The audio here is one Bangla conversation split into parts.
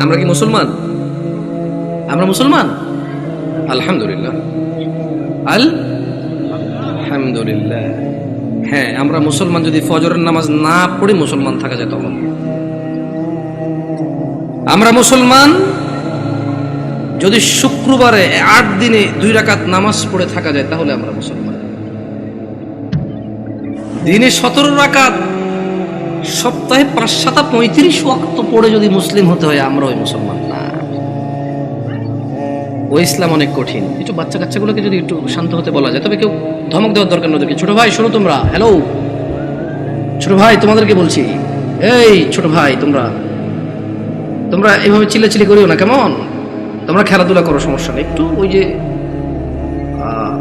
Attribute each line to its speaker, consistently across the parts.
Speaker 1: আমরা কি মুসলমান? আমরা মুসলমান? আলহামদুলিল্লাহ, আলহামদুলিল্লাহ। হ্যাঁ, আমরা মুসলমান। যদি ফজরের নামাজ না পড়ে মুসলমান থাকা যায় তখন আমরা মুসলমান। যদি শুক্রবারে 8 দিনে 2 রাকাত নামাজ পড়ে থাকা যায় তাহলে আমরা মুসলমান। দিনে 17 রাকাত, সপ্তাহে 5-35 ওয়াক্ত পড়ে যদি মুসলিম হতে হয়, আমরা ওই মুসলমান না। ওই ইসলাম অনেক কঠিন। একটু বাচ্চা কাচ্চাগুলোকে যদি একটু শান্ত হতে বলা যায়, তবে কেউ ধমক দেওয়ার দরকার নয়। ছোট ভাই শোনো, তোমরা, হ্যালো ছোট ভাই, তোমাদেরকে বলছি, এই ছোট ভাই, তোমরা এইভাবে চিল্লাচিল্লি করিও না, কেমন? তোমরা খেলাধুলা করো, সমস্যা নেই। একটু ওই যে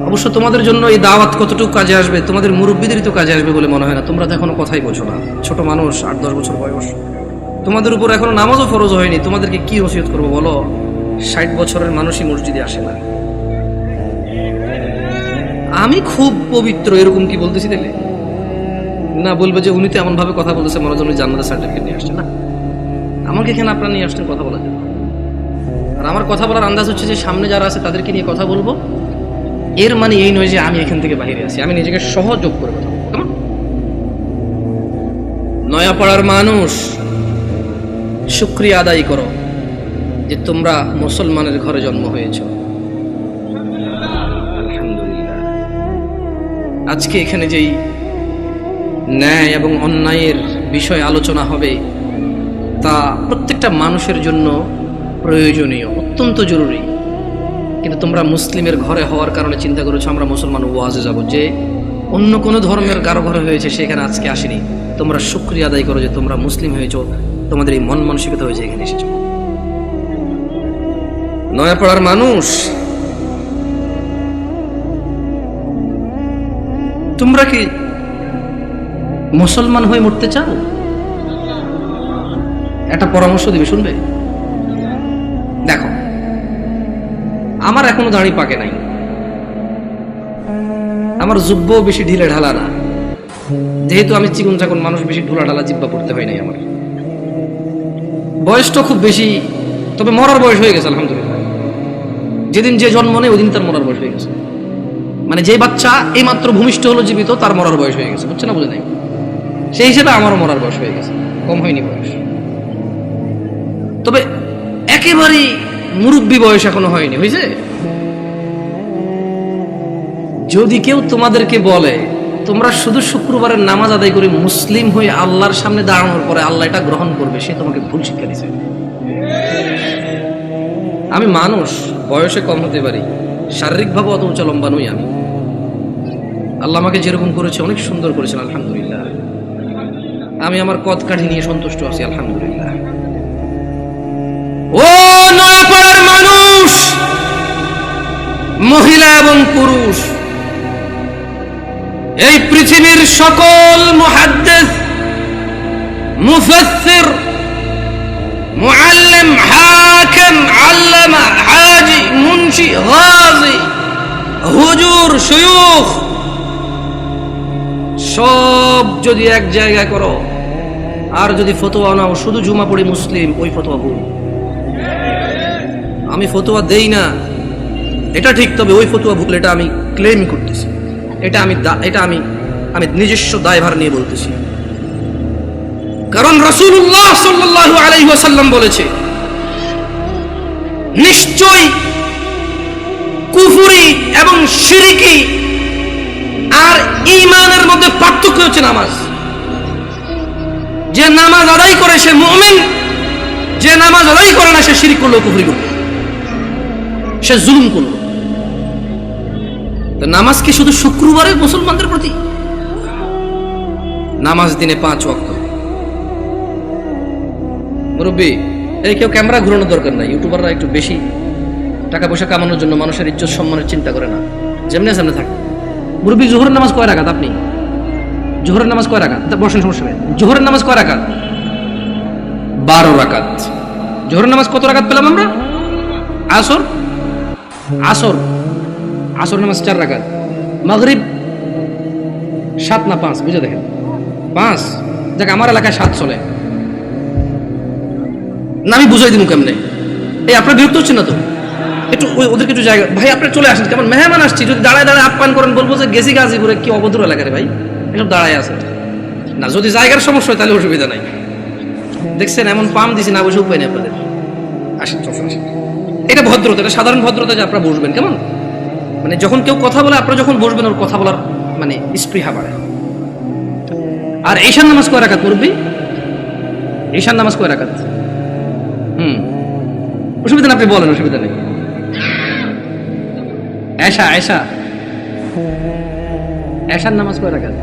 Speaker 1: অবশ্য তোমাদের জন্য এই দাওয়াত কতটুকু কাজে আসবে, তোমাদের মুরব্বীদেরই তো কাজে আসবে বলে মনে হয় না। তোমরা তো এখনো কথাই বোঝো না, ছোট মানুষ, 8-10 বছর বয়স। তোমাদের উপর এখনো নামাজও ফরজ হয়নি। তোমাদেরকে কি নসিহত করবো বলো? 60 বছরের মানুষই মসজিদে আসে না। আমি খুব পবিত্র এরকম কি বলতেছি তাহলে? না, বলবে যে উনি তো এমন ভাবে কথা বলতেছে মনে হয় জান্নাতের সার্টিফিকেট নিয়ে আসছে। না, আমাকে এখানে আপনারা নিয়ে আসছেন কথা বলার জন্য। আর আমার কথা বলার আন্দাজ হচ্ছে যে সামনে যারা আছে তাদেরকে নিয়ে কথা বলবো। এর মানে এই নয় যে আমি এখান থেকে বাইরে আছি। আমি নিজেকে সহযোগ করে কথা বলবো। কেমন? নয়াপাড়ার মানুষ, শুকরিয়া আদায় করো যে তোমরা মুসলমানের ঘরে জন্ম হয়েছ। আলহামদুলিল্লাহ। আজকে এখানে যেই ন্যায় এবং অন্যায়ের বিষয় আলোচনা হবে, তা প্রত্যেকটা মানুষের জন্য প্রয়োজনীয়, অত্যন্ত জরুরি। কিন্তু তোমরা মুসলিমের ঘরে হওয়ার কারণে চিন্তা করেছো আমরা মুসলমান ওয়াজে যাব, যে অন্য কোনো ধর্মের কারো ঘরে হয়েছে সেখানে আজকে আসেনি। তোমরা শুকরিয়া আদায় করো যে তোমরা মুসলিম হয়েছো, তোমাদের এই মন মানসিকতা হয়েছে এখানে এসেছো। নয়াপাড়ার মানুষ, তোমরা কি মুসলমান হয়ে মরতে চাও? একটা পরামর্শ দিবে, শুনবে? দেখো, আমার এখনো দাড়ি পাকে নাই, আমার জুব্বও বেশি ঢিলে ঢালা না। যেহেতু আমি চিকন চাকন মানুষ, বেশি ঢোলা ঢালা জিব্বা পড়তে হয় নাই আমার। বয়সটা খুব বেশি, তবে মরার বয়স হয়ে গেছে আলহামদুলিল্লাহ। যেদিন যে জন্ম নেই ওদিন তার মরার বয়স হয়ে গেছে। মানে যে বাচ্চা এই মাত্র ভূমিষ্ঠ হলো জীবিত, তার মরার বয়স হয়ে গেছে। বুঝছে না? বুঝে নাই? সেই হিসেবে আমারও মরার বয়স হয়ে গেছে, কম হয়নি বয়স। তবে একেবারেই মুরব্বী বয়স এখনো হয়নি, হয়েছে। যদি কেউ তোমাদেরকে বলে তোমরা শুধু শুক্রবারের নামাজ আদায় করে মুসলিম হয়ে আল্লাহর সামনে দাঁড়ানোর পরে আল্লাহ এটা গ্রহণ করবে, সে তোমাকে ভুল শিক্ষা দিচ্ছে। আমি মানুষ, বয়সে কম হতে পারি, শারীরিকভাবে অত উঁচা লম্বা নই আমি। আল্লাহ আমাকে যেরকম করেছে অনেক সুন্দর করেছেন আলহামদুলিল্লাহ। আমি আমার কদ কাঠি নিয়ে সন্তুষ্ট আছি আলহামদুলিল্লাহ। ও নয়াপাড়ার মানুষ, মহিলা এবং পুরুষ, এই পৃথিবীর সকল মুহাদ্দিস, মুফাসসির, মুআল্লিম, হাকিম, আল্লামা, হাজি, মুন্সি, গাজী, হুজুর, শায়খ, সব যদি এক জায়গায় করো আর যদি ফতোয়া নাও শুধু জুমা পড়ি মুসলিম, ওই ফতোয়া ভুল। আমি ফতোয়া দেই না এটা ঠিক, তবে ওই ফতোয়া ভুল, এটা আমি ক্লেম করতেছি। এটা আমি নিজস্ব দায়ভার নিয়ে বলতেছি। কারণ রাসূলুল্লাহ সাল্লাল্লাহু আলাইহি ওয়াসাল্লাম বলেছে, নিশ্চয় কুফরি এবং শিরকি আর ঈমানের মধ্যে পার্থক্য হচ্ছে নামাজ। যে নামাজ আদায় করে সে মুমিন, যে নামাজ আদায় করে না সে শিরক করলো, কুফরি করলো, সে জুলুম করলো। তো নামাজ কি শুধু শুক্রবারে মুসলমানদের প্রতি? নামাজ দিনে 5 ওয়াক্ত। মুরব্বী, এই কেউ ক্যামেরা ঘুরানোর দরকার নাই। ইউটিউবাররা একটু বেশি টাকা পয়সা কামানোর জন্য মানুষের ইজ্জত সম্মানের চিন্তা করে না, যেমনি সামনে থাকে। মুরব্বী, জোহরের নামাজ কয় রাকাত? আপনি জোহরের নামাজ কয় রাকাত? বসেন, সমস্যা নেই। জোহরের নামাজ কয় রাকাত? 12 রাকাত। জোহরের নামাজ কত রাকাত পেলাম আমরা? আসর নামাজ 4 রাকাত। মাগরিব 7 না 5? বুঝে দেখেন, 5। দেখ, আমার এলাকায় 7 চলে। না আমি বুঝাই দিব কেমনে? এই আপনার বিরক্ত হচ্ছে না তো? একটু ওদেরকে একটু জায়গা, ভাই আপনি চলে আসেন, কেমন মেহমান আসছি, যদি দাঁড়ায় দাঁড়ায় আপ্যায়ন করেন বলবো যে গেছি গাজীপুরে, কি অভদ্র এলাকা রে ভাই, এসব দাঁড়ায় আছে না। যদি জায়গার সমস্যা হয় তাহলে অসুবিধা নাই। দেখছেন এমন পাম দিছি না, বসে উপায় নেই আপনাদের। আসেন চলছেন, আসেন। এটা ভদ্রতা, এটা সাধারণ ভদ্রতা যে আপনারা বসবেন, কেমন মানে যখন কেউ কথা বলে আপনারা যখন বসবেন ওর কথা বলার মানে স্পৃহা বাড়ে। আর ঈশান নামাজ কয় রাকাত মুরব্বি? ঈশান নামাজ কয় রাকাত? অসুবিধা না, আপনি বলেন, অসুবিধা নেই। এশা এশা এশার নামাজ কয় রাকাত?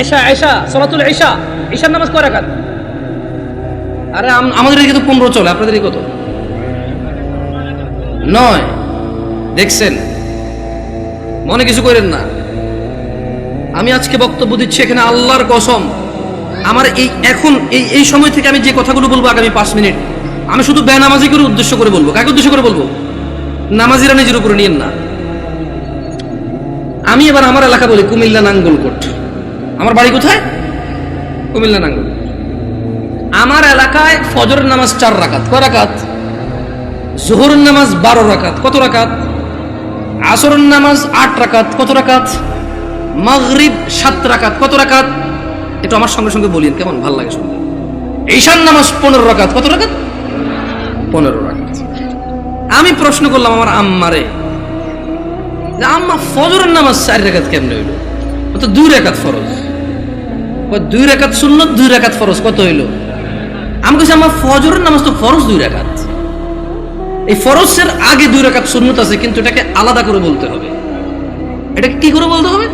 Speaker 1: এশা এশা সালাতুল ইশা, ঈশার নামাজ কয় রাকাত? আরে আমাদের এদিকে তো 15 চলে, আপনাদের কত? 9। দেখছেন, মনে কিছু করেন না। আমি আজকে বক্তব্য দিচ্ছি এখানে আল্লাহর কসম, আমার এই সময় থেকে আমি যে কথাগুলো বলবো আগামী 5 মিনিট, আমি শুধু বেনামাজিকে উদ্দেশ্য করে বলবো। কাকে উদ্দেশ্য করে বলবো? নামাজিরা নিজের উপরে নিয়েন না। আমি এবার আমার এলাকা বলি, কুমিল্লা নাঙ্গলকোট। আমার বাড়ি কোথায়? কুমিল্লা নাঙ্গলকোট। আমার এলাকায় ফজরের নামাজ 4 রাকাত। কয় রাকাত? জোহরের নামাজ 12 রাকাত। কত রাকাত? আসরের নামাজ 8 রাকাত। কত রাকাত? মাগরিব 7 রাকাত। কত রাকাত? একটু আমার সঙ্গে সঙ্গে বলিন, কেমন ভাল লাগে শুনতে। ঈশান নামাজ 15 রাকাত। কত রাকাত? 15 রাকাত। আমি প্রশ্ন করলাম আমার আম্মারে, আম্মা ফজরের নামাজ 4 রাকাত কেমনে হইল? তো 2 রাকাত ফরজ। 2 রাকাত সুন্নত, 2 রাকাত ফরজ, কত হইল? আমি বলছি আমার ফজরের নামাজ তো ফরজ 2 রাকাত। এই ফরজের আগে 2 রাকাত সুন্নত আছে, কিন্তু এটাকে আলাদা করে বলতে হবে। এটাকে কি করে বলতে হবে?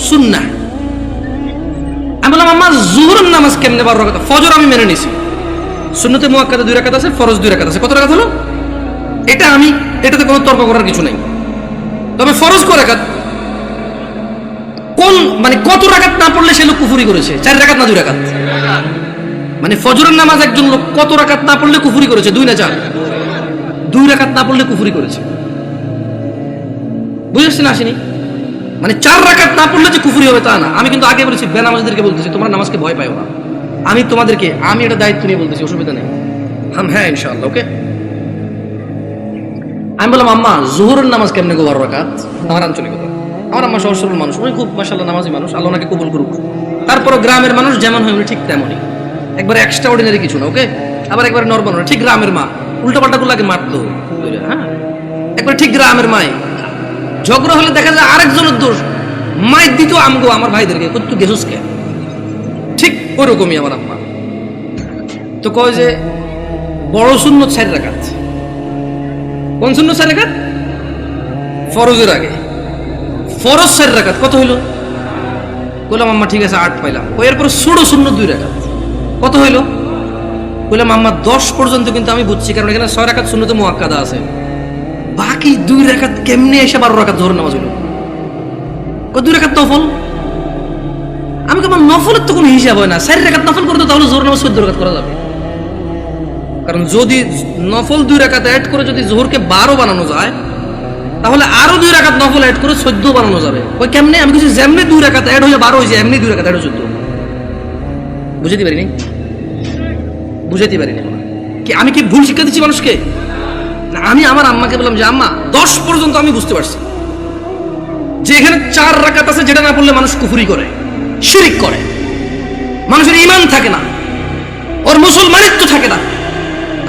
Speaker 1: সুন্নাহ। আমি বললাম আম্মা জোহরের নামাজ কেমনে 12 রাকাত? ফজর আমি মেনে নিছি, সুন্নতে মুআক্কাদা 2 রাকাত আছে, ফরজ 2 রাকাত আছে। কত রাকাত হলো? এটাতে কোনো তর্ক করার কিছু নাই। তবে ফরজ কয় রাকাত? কোন মানে কত রাকাত না পড়লে সে লোক কুফরি করেছে? 4 রাকাত না 2 রাকাত? মানে ফজরের নামাজ একজন লোক কত রাকাত না পড়লে কুফরি করেছে? 2 না 4? 2 রাকাত না পড়লে কুফরি করেছে। বুঝেছেন আসেনি? মানে 4 রাকাত না পড়লে যে কুফরি হবে তা না। আমি কিন্তু আগে বলেছি, বেনামাজিদেরকে বলতেছি তোমরা নামাজকে ভয় পাও না। আমি এটা দায়িত্ব নিয়ে বলতেছি, অসুবিধা নেই। হ্যাঁ ইনশাআল্লাহ, ওকে। আমি বললাম আম্মা জোহরের নামাজ কেমনে গো 12 রাকাত? আমার আঞ্চলিকতা, আমার আম্মা সহজ সরল মানুষ, উনি খুব মাশাআল্লাহ নামাজি মানুষ, আল্লাহ ওনাকে কবুল করুক। তারপরও গ্রামের মানুষ যেমন হয় উনি ঠিক তেমনই, একবারে এক্সট্রা অর্ডিনারি কিছু না, ওকে। আবার একবারে নরমাল, ঠিক গ্রামের মা। উল্টাপাল্টা গুলো আগে মারতো, হ্যাঁ, একবার ঠিক গ্রামের মাই। ঝগড়া হলে দেখা যায় আরেকজনের দোষ, মায়ের দিত আমগো আমার ভাইদেরকে, তুই গেছুস কে? ঠিক ওরকমই আমার আম্মা। তো কয় যে বড় সুন্নত 4 রাকাত। কোন সুন্নত 4 রাকাত? ফরজের আগে ফরজ 4 রাকাত। কত হইল? বললাম আম্মা ঠিক আছে 8 পাইলাম। এরপর ষোড়শ সুন্নত 2 রাকাত। কত হইল? বললাম আম্মা 10 পর্যন্ত কিন্তু আমি বুঝছি, কারণ এখানে 6 রাকাত সুন্নতে মুআক্কাদা আছে। বাকি 2 রাকাত কেমনে এসে 12 রাকাত জোহর নামাজ হইল? 2 রাকাত নফল। আমি কেমন নফলের তো কোনো হিসাব হয় না। 4 রাকাত নফল করতে তাহলে জোহর নামাজ 14 রাকাত করা যাবে। কারণ যদি নফল 2 রাকাত অ্যাড করে যদি জোহরকে 12 বানানো যায়, তাহলে আরো 2 রাকাত নফল অ্যাড করে 14 বানানো যাবে। ওই কেমনে? আমি কিছু যেমনি 2 রাকাত অ্যাড হয়ে 12 হয়েছে, এমনি 2 রাকাত অ্যাড হয়ে 14। বুঝাতে পারিনি? বুঝাতে পারিনি কি? আমি কি ভুল শিক্ষা দিচ্ছি মানুষকে? না, আমি আমার আম্মাকে বললাম যে আম্মা 10 পর্যন্ত আমি বুঝতে পারছি যে এখানে 4 রাকাত আছে, যেটা না পড়লে মানুষ কুফরি করে, শিরিক করে, মানুষের ঈমান থাকে না, ওর মুসলমানিত্ব থাকে না।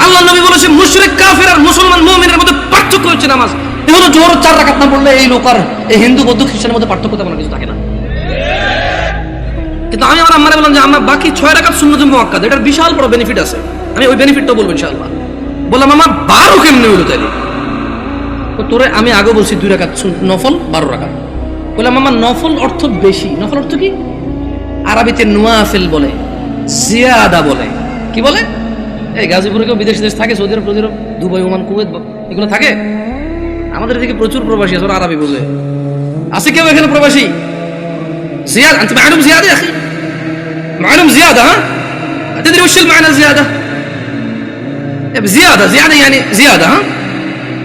Speaker 1: আল্লাহ নবী বলেছে মুশরিক কাফের আর মুসলমান মুমিনের মধ্যে পার্থক্য হচ্ছে নামাজ। এই হলো জোহর 4 রাকাত না পড়লে এই লোক আর এই হিন্দু বৌদ্ধ খ্রিস্টানের মধ্যে পার্থক্য তেমন কিছু থাকে না। কিন্তু আমি আমার আম্মারে বললাম যে আম্মা বাকি 6 রাকাত সুন্নতে মুআক্কাদা, এটার বিশাল বড় বেনিফিট আছে, আমি ওই বেনিফিটটা বলবো ইনশাআল্লাহ। বললাম আম্মা 12 কেমনে হইলো তাইলে? তোরে আমি আগে বলছি 2 রাকাত নফল 12 রাকাত। বললাম আম্মা নফল অর্থ বেশি। নফল অর্থ কি? আরবিতে নওয়াফিল বলে, জিয়াদা বলে। কি বলে? এই গাজীপুরে কেউ বিদেশ দেশ থাকে, সৌদি আরব, দুবাই, ওমান, কুয়েত, এগুলো থাকে। আমাদের এদিকে প্রচুর প্রবাসী আছে, ওরা আরবি বোঝে। আছে কেউ এখানে প্রবাসী? زيادة أنت معلوم زيادة يا أخي معلوم زيادة ها تدري وش المعنى زيادة زيادة يعني زيادة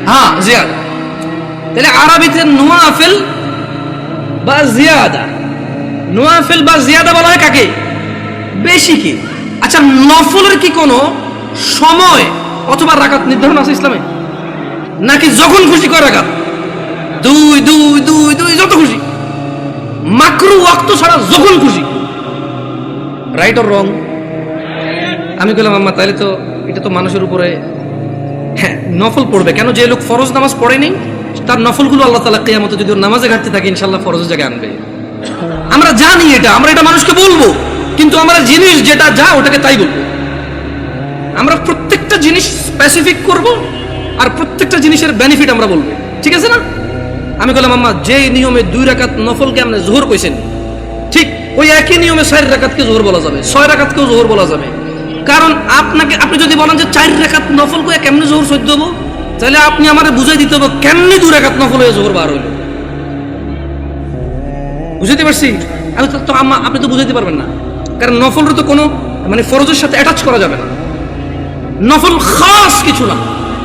Speaker 1: ها زيادة تلاقي عربية النوافل بقى زيادة نوافل بقى زيادة বলা হয় কাকে? বেশি কি? আচ্ছা, নফলের কি কোনো সময় অথবা রাকাত নির্ধারণ আছে ইসলামে, নাকি যখন খুশি করে রাকাত? দুই দুই দুই দুই যত খুশি, মাকরু ওয়াক্ত ছাড়া যখন খুশি। Right or wrong? আমি বললাম আম্মা তাহলে তো এটা তো মানুষের উপরে, হ্যাঁ নফল পড়বে কেন? যে লোক ফরজ নামাজ পড়েনি তার নফলগুলো আল্লাহ তাআলা কিয়ামতে যদি ওর নামাজে ঘাটতি থাকে ইনশাআল্লাহ ফরজের জায়গায় আনবে। আমরা জানি এটা, আমরা এটা মানুষকে বলবো, কিন্তু আমরা জিনিস যেটা যা ওটাকে তাই বলবো। আমরা প্রত্যেকটা জিনিস স্পেসিফিক করব আর প্রত্যেকটা জিনিসের বেনিফিট আমরা বলবো, ঠিক আছে না? আমি বললাম আম্মা যে নিয়মে 2 রাকাত নফলকে আপনি যোহর কইছেন, ঠিক ওই একই নিয়মে 4 রাকাতকে যোহর বলা যাবে, 6 রাকাতকেও যোহর বলা যাবে। কারণ আপনি যদি বলেন যে 4 রাকাত নফল কয়ে কেমনে যোহর সহ্য হবো, তাহলে আপনি আমারে বুঝাই দিতে হবে কেমনে 2 রাকাত নফল হয়ে যোহর বার হইল। বুঝাইতে পারছি? আমি তো আম্মা আপনি তো বুঝাইতে পারবেন না, কারণ নফলের তো কোনো মানে ফরজের সাথে অ্যাটাচ করা যাবে না। নফল খাস কিছু না,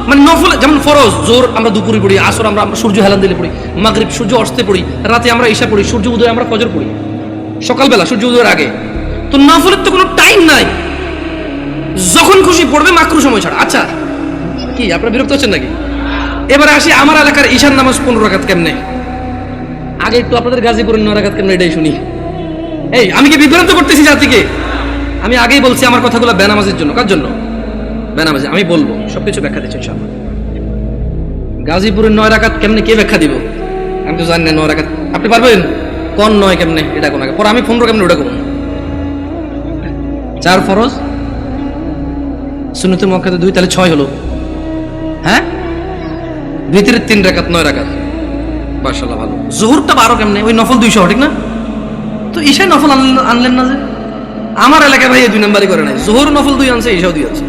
Speaker 1: মানে নফল যেমন ফরজ জোর আমরা দুপুরে পড়ি, আসর আমরা সূর্য হেলান দিলে পড়ি, মাগরিব সূর্য অস্তে পড়ি, রাতে আমরা ঈশা পড়ি, সূর্য উদয় আমরা ফজর পড়ি, সকালবেলা সূর্য উদয়ের আগে। তো নফলের তো কোনো টাইম নাই, যখন খুশি পড়বে মাকরু সময় ছাড়া। আচ্ছা কি আপনারা বিরক্ত হচ্ছেন নাকি? এবারে আসি আমার এলাকার ঈশার নামাজ 15 রাকাত কেমনে। আগে একটু আপনাদের গাজীপুরের 9 রাকাত কেমনে এটাই শুনি। এই আমি কি বিভ্রান্ত করতেছি জাতিকে? আমি আগেই বলছি আমার কথাগুলো বেনামাজের জন্য। কার জন্য? বেনামাজি। আমি বলবো সবকিছু ব্যাখ্যা দিচ্ছি ইনশাআল্লাহ। গাজীপুরের 9 রাকাত কেমনে কে ব্যাখ্যা দিব? আমি তো জানি না 9 রাকাত। আপনি পারবেন কোন 9 কেমনে এটা কোন আগে পরে আমি 15 কেমনে ওটা কোন? 4 ফরজ, সুন্নতে মুআক্কাদা 2, তাহলে 6 হলো। হ্যাঁ ভিতরে 3 রাকাত, 9 রাকাত। মাশাআল্লাহ ভালো। যোহরটা 12 কেমনে? ওই নফল 200 ঠিক না? তো ঈশা নফল আনলেন না যে? আমার এলাকায় ভাই 2 নাম্বারই করে নাই, যোহর নফল 2 আনছে, ঈশাও 2 আনছে।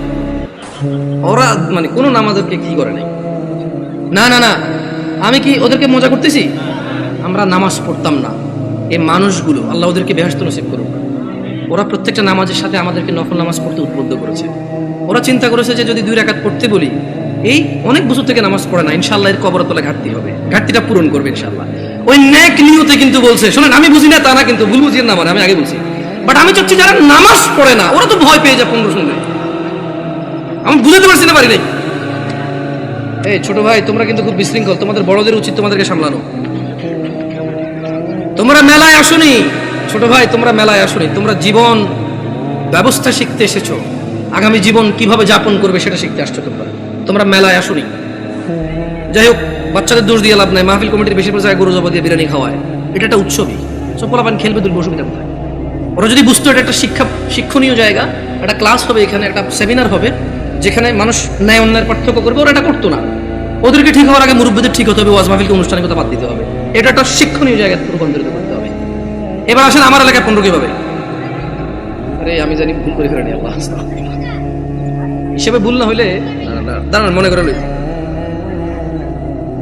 Speaker 1: ওরা মানে কোনো নামাজকে কি করে নাই। না না না, আমি কি ওদেরকে মজা করতেছি? আমরা নামাজ পড়তাম না, এই মানুষগুলো আল্লাহ ওদেরকে বেহেশত নসিব করুক, ওরা প্রত্যেকটা নামাজের সাথে আমাদেরকে নফল নামাজ পড়তে উদ্বুদ্ধ করেছে। ওরা চিন্তা করেছে যে যদি 2 রাকাত পড়তে বলি, এই অনেক বছর থেকে নামাজ পড়ে না, ইনশাআল্লাহ এর কবরের তলায় ঘাটতি হবে, ঘাটতিটা পূরণ করবে ইনশাআল্লাহ। ওই নেক নিয়তে কিন্তু বলছে। শোনেন, আমি বুঝি না তা না, কিন্তু ভুল বুঝিয়ে না, মানে আমি আগে বলছি, বাট আমি চাচ্ছি যারা নামাজ পড়ে না ওরা তো ভয় পেয়ে যায় 15 শুনলে। আমি বুঝাতে পারছি না, পারি নাই। এই ছোট ভাই তোমরা কিন্তু খুব বিশৃঙ্খল, তোমাদের বড়দের উচিত তোমাদেরকে সামলানো। তোমরা মেলায় আসোনি ছোট ভাই, তোমরা মেলায় আসোনি, তোমরা জীবন ব্যবস্থা শিখতে এসেছো, আগামী জীবন কিভাবে যাপন করবে সেটা শিখতে আসছো। তোমরা মেলায় আসোনি। যাই হোক, বাচ্চাদের দোষ দিয়ে লাভ নাই। মাহফিল কমিটির বেশিরভাগ জায়গায় গরু জবা দিয়ে বিরিয়ানি খাওয়ায়, এটা একটা উৎসবই, সব পোলাপান খেলবে, দুর্ব অসুবিধা কোথায়? ওরা যদি বুঝতো এটা একটা শিক্ষণীয় জায়গা, একটা ক্লাস হবে এখানে, একটা সেমিনার হবে যেখানে মানুষ ন্যায় অন্যায়ের পার্থক্য করবে, ওরা এটা করতো না। ওদেরকে ঠিক হওয়ার আগে মুরব্বীদের ঠিক হতে হবে, ওয়াজ মাহফিলকে আনুষ্ঠানিকতা বাদ দিতে হবে, এটা একটা শিক্ষণীয় জায়গায় রূপান্তরিত করতে হবে। এবার আসেন আমার এলাকায় 15 কিভাবে? আরে আমি জানি ভুল করে ফেলেনি, আল্লাহ হিসেবে ভুল না হইলে দাঁড়ান মনে করে লই।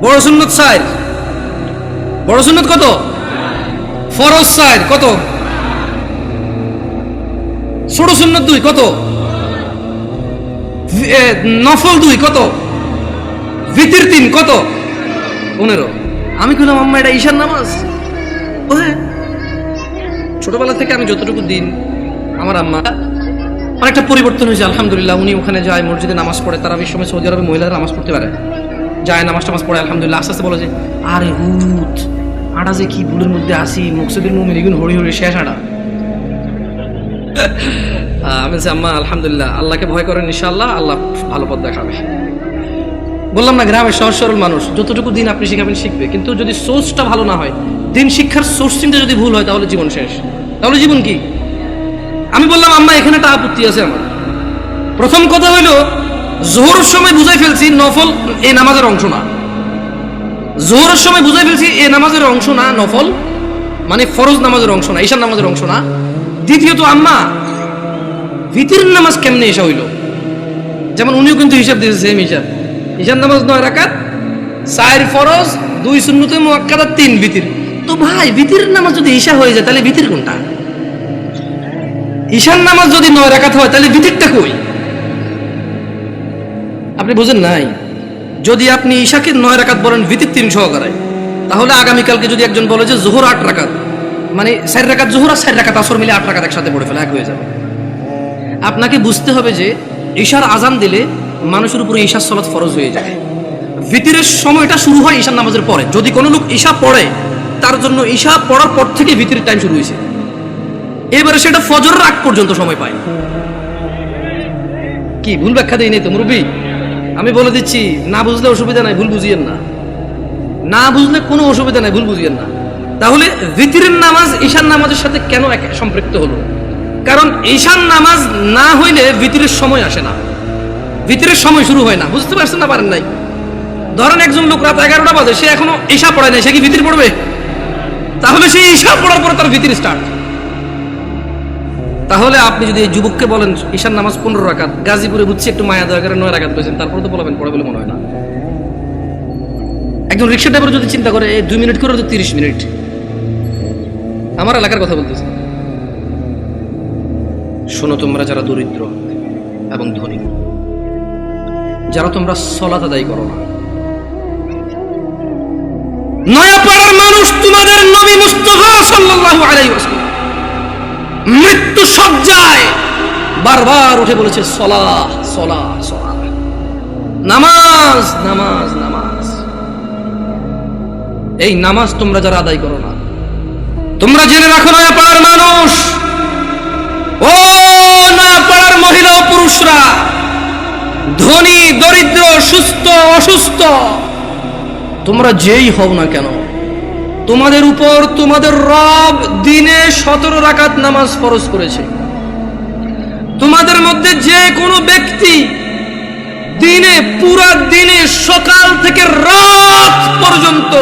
Speaker 1: বড় সুন্নত 4, বড় সুন্নত কত? ফরজ 4 কত? ছোট সুন্নত 2 কত? নফল 2 কত? ভিতর 3 কত? 15। আমি কইলাম আম্মা এটা ঈশার নামাজ? ও হ্যাঁ। ছোটবেলা থেকে আমি যতটুকু দিন, আমার আম্মা অনেকটা পরিবর্তন হয়েছে আলহামদুলিল্লাহ। উনি ওখানে যায়, মসজিদে নামাজ পড়ে, তারাবির সময় সৌদি আরবে মহিলারা নামাজ পড়তে পারে, যায় নামাজ টামাজ পড়ে আলহামদুলিল্লাহ। আস্তে আস্তে বলে যে আরে হুত আটা যে কি ভুলের মধ্যে আসি, মকসুদুল মুমিন এগুন হরি হরি শেষ আটা। আমি বলছি আম্মা আলহামদুলিল্লাহ, আল্লাহকে ভয় করেন, ইনশাআল্লাহ আল্লাহ ভালো পথ দেখাবে। বললাম না, গ্রামের সহজ সরল মানুষ, যতটুকু দিন আপনি শিখাবেন শিখবে, কিন্তু যদি সোর্সটা ভালো না হয়, দিন শিক্ষার সোর্সিংটা যদি ভুল হয়, তাহলে জীবন শেষ। তাহলে জীবন কি? আমি বললাম আম্মা এখানে একটা আপত্তি আছে আমার। প্রথম কথা হইলো, জোহরের সময় বুঝাই ফেলছি নফল এই নামাজের অংশ না। জোহরের সময় বুঝাই ফেলছি এই নামাজের অংশ না, নফল মানে ফরজ নামাজের অংশ না, ঈশার নামাজের অংশ না। দ্বিতীয়ত আম্মা ভিতরের নামাজ কেমনে এসা হইল? যেমন উনিও কিন্তু হিসাব দিয়েছে সেম হিসাব। ঈশার নামাজ 9 রাকাত, 4 ফরজ, 2 সুন্নতে মুআক্কাদা, 3 ভিতর। তো ভাই ভিতরের নামাজ যদি ঈশা হয়ে যায় তাহলে ভিতর কোনটা? ঈশার নামাজ যদি 9 রাকাত হয় তাহলে ভিতরটা কই? আপনি বুঝেন নাই? যদি আপনি ঈশাকে 9 রাকাত বলেন ভিতর 3 সহকারে, তাহলে আগামীকালকে যদি একজন বলে যে জোহর 8 রাকাত, মানে 4 রাকাত জোহর আর 4 রাকাত আসর মিলে 8 রাকাত একসাথে পড়ে ফেলে, এক হয়ে যাবে। আপনাকে বুঝতে হবে যে ঈশার আজান দিলে মানুষের উপরে ঈশার সালাত ফরজ হয়ে যায়। ভিতরের সময়টা শুরু হয় ঈশার নামাজের পরে। যদি কোনো লোক ঈশা পড়ে, তার জন্য ঈশা পড়ার পর থেকে ভিতরের টাইম শুরু হয়েছে, এবারে সেটা ফজরের আগ পর্যন্ত সময় পায়। কি ভুল ব্যাখ্যা দেই নেই তো মুরব্বী? আমি বলে দিচ্ছি, না বুঝলে অসুবিধা নাই, ভুল বুঝিয়েন না। না বুঝলে কোনো অসুবিধা নাই, ভুল বুঝিয়েন না। তাহলে ভিতরের নামাজ ঈশার নামাজের সাথে কেন সম্পৃক্ত হলো? কারণ ঈশার নামাজ না হইলে ভিতরের সময় আসে না, ভিতরের সময় শুরু হয় না। বুঝতে পারছেন না পারেন নাই? ধরেন একজন লোক রাত 11টা বাজে, সে এখনো ঈশা পড়ায় নাই, সে কি ভিতর পড়বে? তাহলে সে ঈশা পড়ার পরে তার ভিতর স্টার্ট। তাহলে আপনি যদি এই যুবককে বলেন ঈশার নামাজ 15 রাকাত, গাজীপুরে বুঝছি একটু মায়া দয়া করে 9 রাকাত পেয়েছেন, তারপরে তো বলবেন পড়ে বলে মনে হয় না। একজন রিক্সা ড্রাইভার যদি চিন্তা করে 2 মিনিট করে তো 30 মিনিট। আমার এলাকার কথা বলতেছি। শোনো তোমরা যারা দরিদ্র এবং ধনী, যারা তোমরা সালাত আদায় করো না, নয়াপাড়ার মানুষ তোমাদের নবী মুস্তাফা সাল্লাল্লাহু আলাইহি ওয়াসাল্লাম মৃত্যু সজ্জায় বারবার উঠে বলেছে সালাহ সালাহ সালাহ, নামাজ নামাজ নামাজ। এই নামাজ তোমরা যারা আদায় করো না, তোমরা জেনে রাখো নয়াপাড়ার মানুষ, ও নয়াপাড়ার মহিলা ও পুরুষরা, ধনী দরিদ্র, সুস্থ অসুস্থ, তোমরা যেই হও না কেন, তোমাদের উপর তোমাদের রব দিনে 17 রাকাত নামাজ ফরজ করেছে। তোমাদের মধ্যে যে কোনো ব্যক্তি দিনে, পুরা দিনে সকাল থেকে রাত পর্যন্ত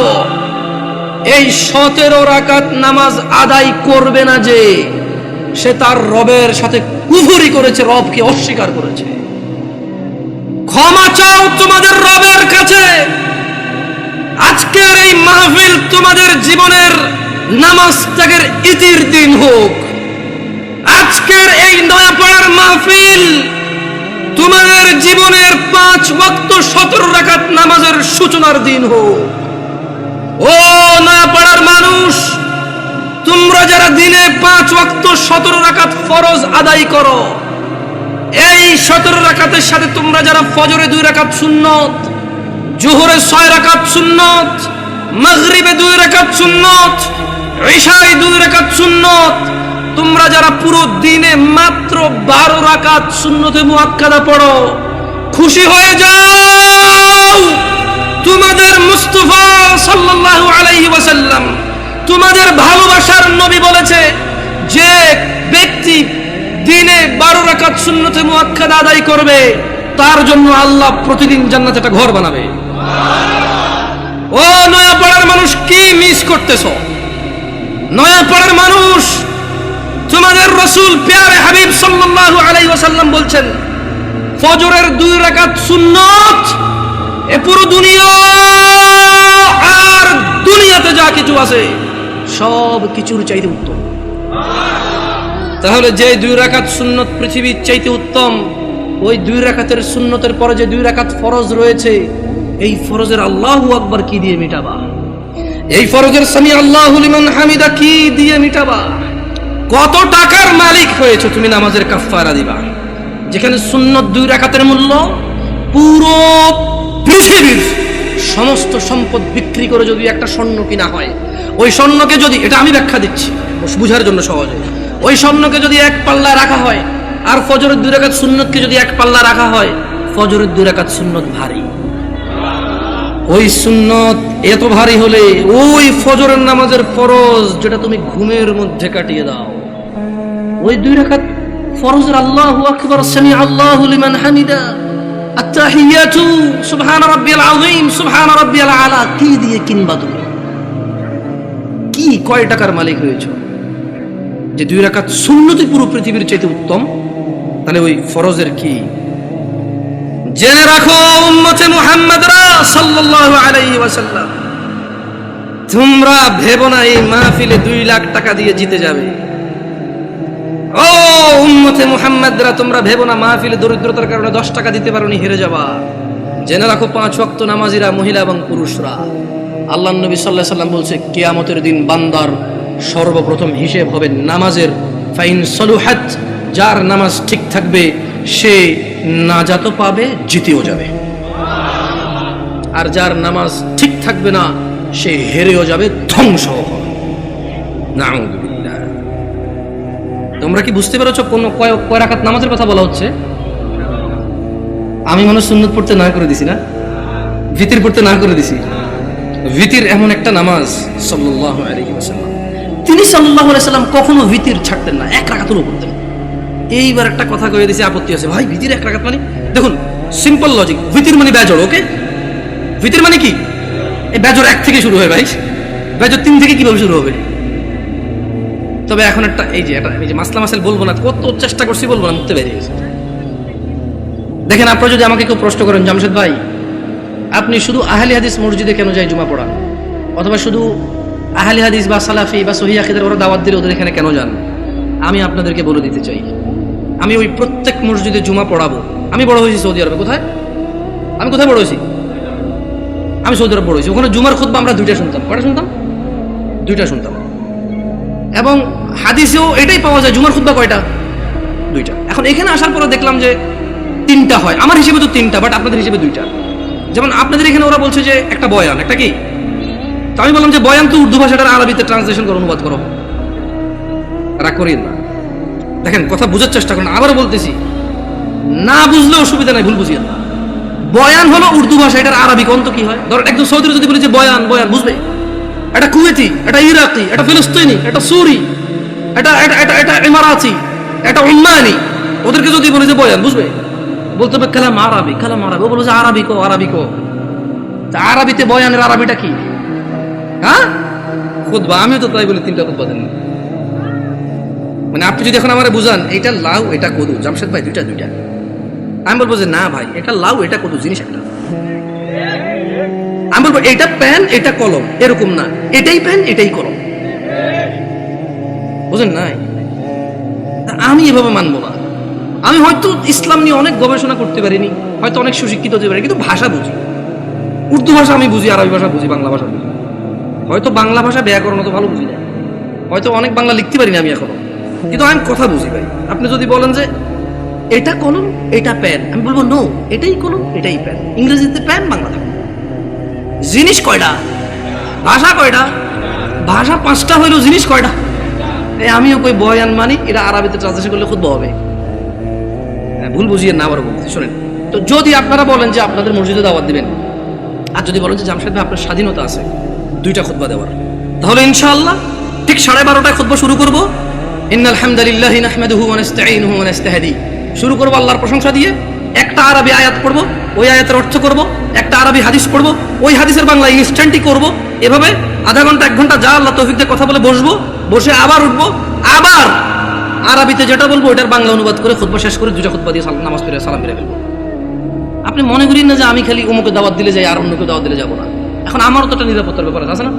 Speaker 1: এই 17 রাকাত নামাজ আদায় করবে না, যে সে তার রবের সাথে কুফরি করেছে, রবকে অস্বীকার করেছে। ক্ষমা চাও তোমাদের রবের কাছে। আজকের এই মাহফিল তোমাদের জীবনের নামাজ ত্যাগের ইতির দিন হোক। আজকের এই নয়াপাড়ার মাহফিল তোমাদের জীবনের 5 ওয়াক্ত 17 রাকাত নামাজের সূচনার দিন হোক। ও নয়াপাড়ার মানুষ, তোমরা যারা দিনে 5 ওয়াক্ত 17 রাকাত ফরজ আদায় করো, এই 17 রাকাতের সাথে তোমরা যারা ফজরে 2 রাকাত সুন্নত, জোহরে 6 রাকাত সুন্নত, মাগরিবে 2 রাকাত সুন্নত, ইশায় 2 রাকাত সুন্নত, তোমরা যারা পুরো দিনে মাত্র 12 রাকাত সুন্নতে মুআক্কাদা পড়ো, খুশি হয়ে যাও। তোমাদের মুস্তাফা সাল্লাল্লাহু আলাইহি ওয়াসাল্লাম, তোমাদের ভালোবাসার নবী বলেছে, যে ব্যক্তি দিনে 12 রাকাত সুন্নতে মুআক্কাদা আদায় করবে, তার জন্য আল্লাহ প্রতিদিন জান্নাতে একটা ঘর বানাবে। ও নয়াপাড়ার মানুষ, কি মিস করতেছো? নয়াপাড়ার মানুষ, তোমাদের রাসূল প্যারে হাবিব সাল্লাল্লাহু আলাইহি ওয়াসাল্লাম বলছেন, ফজরের 2 রাকাত সুন্নত এ পুরো দুনিয়া আর দুনিয়াতে যা কিছু আছে সব কিছুর চাইতে উত্তম। তাহলে যে 2 রাকাত সুন্নত পৃথিবীর চাইতে উত্তম, ওই 2 রাকাতের সুন্নতের পরে যে 2 রাকাত ফরজ রয়েছে, এই ফরজের আল্লাহু আকবার কি দিয়ে মিটাবা? এই ফরজের সামি আল্লাহু লিমান হামিদা কি দিয়ে মিটাবা? কত টাকার মালিক হয়েছে তুমি নামাজের কাফারা দিবা, যেখানে সুন্নত 2 রাকাতের মূল্য পুরো পৃথিবীর সমস্ত সম্পদ বিক্রি করে যদি একটা স্বর্ণ কিনা হয়, ওই স্বর্ণকে যদি, এটা আমি ব্যাখ্যা দিচ্ছি বুঝার জন্য সহজে, ওই স্বর্ণকে যদি 1 পাল্লা রাখা হয়, আর ফজরের 2 রাকাত সুন্নতকে যদি 1 পাল্লা রাখা হয়, ফজরের 2 রাকাত সুন্নত ভারী। ওই সুন্নত এত ভারী হলে ওই ফজরের নামাজের ফরজ যেটা তুমি ঘুমের মধ্যে কাটিয়ে দাও, ওই 2 রাকাত ফরজের আল্লাহু আকবার, সামি আল্লাহু লিমান হামিদা, আত-তাহিয়াতু সুবহান রাব্বিয়াল আযীম, সুবহান রাব্বিয়াল আলা কি দিয়ে কিনবা? তুমি কি কয় টাকার মালিক হয়েছো যে 2 রাকাত সুন্নতই পুরো পৃথিবীর চাইতে উত্তম? তাহলে ওই ফরজের কি? জেনে রাখো উম্মতে মুহাম্মাদরা সাল্লাল্লাহু আলাইহি ওয়াসাল্লাম, তোমরা ভেবো না এই মাহফিলে 2 লাখ টাকা দিয়ে জিতে যাবে। ও উম্মতে মুহাম্মাদরা, তোমরা ভেবো না মাহফিলে দরিদ্রতার কারণে 10 টাকা দিতে পারোনি হেরে যাবা। জেনে রাখো 5 ওয়াক্ত নামাজিরা, মহিলা এবং পুরুষরা, আল্লাহর নবী সাল্লাল্লাহু আলাইহি ওয়াসাল্লাম বলছে, কিয়ামতের দিন বান্দার সর্বপ্রথম হিসেব হবে নামাজের। ফাইন সলুহাত যার নামাজ ঠিক থাকবে সে নাজাতও পাবে, জিতেও যাবে। আর যার নামাজ ঠিক থাকবে না সে হেরেও যাবে, ধ্বংস হবে। নাউযুবিল্লাহ। তোমরা কি বুঝতে পেরেছো কোন কয় রাকাত নামাজের কথা বলা হচ্ছে? আমি মনে সুন্নত পড়তে না করে দিছি না, ভিতির পড়তে না করে দিছি। ভিতির এমন একটা নামাজ, সাল্লাল্লাহু আলাইহি ওয়াসাল্লাম, তিনি সাল্লাল্লাহু আলাইহি ওয়াসাল্লাম কখনো ভিতির ছাড়তেন না, এক রাকাতও পড়তেন। এইবার একটা কথা কয়ে দিয়েছে, আপত্তি আছে ভাই, ভিতির এক রাকাত মানে? দেখুন সিম্পল লজিক, ভিতির মানে বেজড়, ওকে? ভিতির মানে কি? এই বেজড় 1 থেকে শুরু হয় ভাই, বেজড় 3 থেকে কিভাবে শুরু হবে? তবে এখন একটা এই যে মাসলা মাসাইল বলবো না, কত চেষ্টা করছি বলবো না, মুখতে বেরিয়ে গেছে। দেখেন, আপনারা যদি আমাকে কেউ প্রশ্ন করেন, জামশেদ ভাই আপনি শুধু আহলে হাদিস মসজিদে কেন যায় জুমা পড়া, অথবা শুধু আহলে হাদিস বা সালাফি বা সহিহ আকীদার ওরা দাওয়াত দিলে ওদের এখানে কেন যান, আমি আপনাদেরকে বলে দিতে চাই, আমি ওই প্রত্যেক মসজিদে জুমা পড়াবো। আমি বড় হয়েছি সৌদি আরবে। কোথায়? আমি কোথায় বড় হয়েছি? আমি সৌদি আরব বড় হয়েছি। ওখানে জুমার খুতবা আমরা 2টা শুনতাম। কয়টা শুনতাম? 2টা শুনতাম। এবং হাদিসেও এটাই পাওয়া যায়, জুমার খুতবা কয়টা? 2টা। এখন এখানে আসার পরে দেখলাম যে 3টা হয়। আমার হিসেবে তো 3টা, বাট আপনাদের হিসেবে 2টা। যেমন আপনাদের এখানে ওরা বলছে যে একটা বয়ান, একটা কি? তো আমি বললাম যে বয়ান তো উর্দু ভাষাটার আরবিতে ট্রান্সলেশন করে অনুবাদ করো। রাগ করিয়েন না, দেখেন কথা বোঝার চেষ্টা করেন। আবার বলতেছি, না বুঝলে অসুবিধা নাই, ভুল বুঝিয়েন না। বয়ান হলো উর্দু ভাষা, এটার আরবি কোন তো কি হয়? ধর একজন সৌদির যদি বলে যে বয়ান, বয়ান বুঝবে? এটা কুয়েতি, এটা ইরাকি, এটা ফিলিস্তিনি, এটা সুরি, এটা এটা এটা এটা ইমারাতি, এটা উম্মানি, ওদেরকে যদি বলে যে বয়ান বুঝবে? বলতে হবে কালাম আরবি, কালাম আরবি। ও বলে যে আরবি কো, আরবি কো। তা আরবিতে বয়ানের আরবিটা কি? হ্যাঁ, খুতবা। আমিও তো তাই বলি 3টা খুতবা দেন। মানে আপনি যদি এখন আমারে বুঝান এটা লাউ এটা কদু, জামশেদ ভাই 2টা 2টা, আমি বলবো যে না ভাই, এটা লাউ এটা কদু জিনিস একটা। আমি বলবো এটা পেন এটা কলম, এরকম না, এটাই পেন এটাই কলম। বুঝেন নাই? আমি এভাবে মানবো না। আমি হয়তো ইসলাম নিয়ে অনেক গবেষণা করতে পারিনি, হয়তো অনেক সুশিক্ষিত হতে পারি, কিন্তু ভাষা বুঝি। উর্দু ভাষা আমি বুঝি, আরবি ভাষা বুঝি, বাংলা ভাষা বুঝি। হয়তো বাংলা ভাষা ব্যাকরণ তো ভালো বুঝি না, হয়তো অনেক বাংলা লিখতে পারি না আমি এখনো, কিন্তু আমি কথা বুঝি ভাই। আপনি যদি বলেন যে এটা কলম এটা পেন, আমি বলবো নো, এটাই কলম এটাই পেন। ইংরেজিতে পেন, বাংলাতে জিনিস কয়টা? ভাষা কয়টা? ভাষা 5টা হইলো, জিনিস কয়টা? আমিও কই বয়ান মানি, এটা আরবিতে ট্রান্সলেশন করলে খুব হবে। ভুল বুঝিয়ে না, আবার বলতে শোনেন। তো যদি আপনারা বলেন যে আপনাদের মসজিদে দাওয়াত দিবেন, আর যদি বলেন যে জামশেদ ভাই আপনার স্বাধীনতা আছে 2টা খুতবা দেওয়ার, তাহলে ইনশাআল্লাহ ঠিক 12:30টায় খুতবা শুরু করব। ইন্নাল হামদালিল্লাহি নাহমাদুহু ওয়া নাস্তাঈনুহু ওয়া নাস্তাহদি, শুরু করব আল্লাহর প্রশংসা দিয়ে। একটা আরবি আয়াত পড়ব, ওই আয়াতের অর্থ করব। একটা আরবি হাদিস পড়ব, ওই হাদিসের বাংলা ইনস্ট্যান্টই করব। এভাবে আধা ঘন্টা 1 ঘন্টা যা আল্লাহ তৌফিক দিয়ে কথা বলে বসবো, বসে আবার উঠবো, আবার আরবিতে যেটা বলবো ওটার বাংলা অনুবাদ করে খুতবা শেষ করে 2টা খুতবা দিয়ে নামাজ পড়ে সালাম ফিরে ফেলবো। আপনি মনে করেন না যে আমি খালি অমুকে দাওয়াত দিলে যাই আর অন্যকে দাওয়াত দিলে যাবো না। এখন আমারও তো একটা নিরাপত্তার ব্যাপার আছে না?